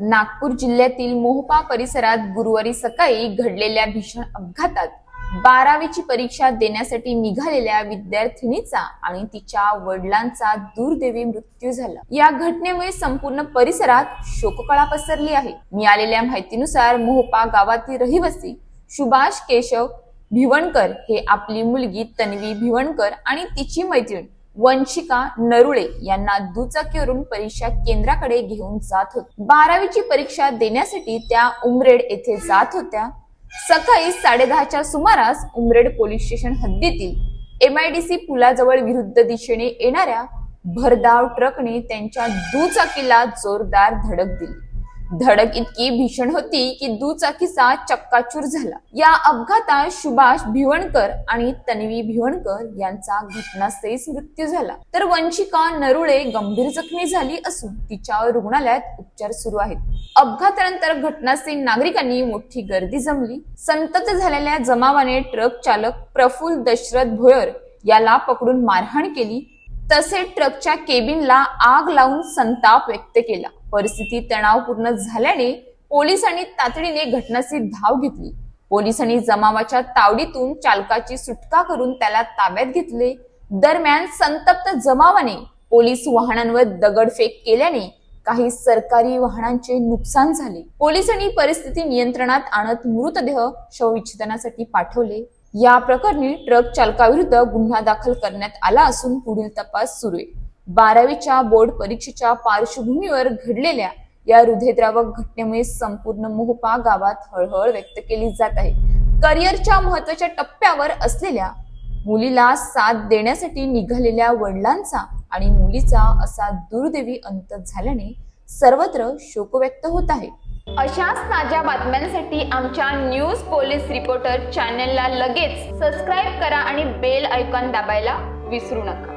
नागपूर जिल्ह्यातील मोहोपा परिसरात गुरुवारी सकाळी घडलेल्या भीषण अपघातात 12वीची परीक्षा देण्यासाठी निघालेल्या विद्यार्थिनीचा आणि तिच्या वडिलांचा दुर्दैवी मृत्यू झाला। या घटनेमुळे संपूर्ण परिसरात शोककळा पसरली आहे। मिळालेल्या माहितीनुसार मोहोपा गावातील रहिवासी सुभाष केशव भिवणकर हे आपली मुलगी तन्वी भिवणकर आणि तिची मैत्रीण वंशिका नरुळे यांना दुचाकीवरून परीक्षा केंद्राकडे घेऊन जात होते। 12वीची परीक्षा देण्यासाठी त्या उमरेड येथे जात होत्या। सकाळी 10:30च्या सुमारास उमरेड पोलीस स्टेशन हद्दीतील MIDC पुलाजवळ विरुद्ध दिशेने येणाऱ्या भरधाव ट्रकने त्यांच्या दुचाकीला जोरदार धडक दिली। धडक इतकी भीषण होती की दुचाकीचा चक्काचूर झाला। या अपघातात सुभाष भिवणकर आणि तन्वी भिवणकर यांचा घटनास्थळीच मृत्यू झाला, तर वंशिका नरुळे गंभीर जखमी झाली असून तिच्यावर रुग्णालयात उपचार सुरू आहेत। अपघातानंतर घटनास्थळी नागरिकांनी मोठी गर्दी जमली। संतप्त झालेल्या जमावाने ट्रक चालक प्रफुल्ल दशरथ भोयर याला पकडून मारहाण केली, तसेच ट्रकच्या केबिनला आग लावून संताप व्यक्त केला। परिस्थिती तणावपूर्ण झाल्याने पोलिसांनी तातडीने घटनास्थळी धाव घेतली। पोलिसांनी जमावाच्या तावडीतून चालकाची सुटका करून त्याला ताब्यात घेतले। दरम्यान संतप्त जमावाने पोलीस वाहनांवर दगडफेक केल्याने काही सरकारी वाहनांचे नुकसान झाले। पोलिसांनी परिस्थिती नियंत्रणात आणत मृतदेह शवविच्छेदनासाठी पाठवले। या प्रकरणी ट्रक चालकाविरुद्ध गुन्हा दाखल करण्यात आला असून पुढील तपास सुरू आहे। 12वीच्या बोर्ड परीक्षेच्या पार्श्वभूमीवर घडलेल्या या हृदयद्रावक घटनेमुळे संपूर्ण मोहोपा गावात हळहळ व्यक्त केली जात आहे। करिअरच्या महत्त्वाच्या टप्प्यावर असलेल्या मुलीला साथ देण्यासाठी निघालेल्या वडिलांचा आणि मुलीचा असा दुर्दैवी अंत झाल्याने सर्वत्र शोक व्यक्त होत आहे। अशाच ताज्या बातम्यांसाठी आमच्या न्यूज पोलीस रिपोर्टर चॅनलला लगेच सबस्क्राईब करा आणि बेल आयकॉन दाबायला विसरू नका।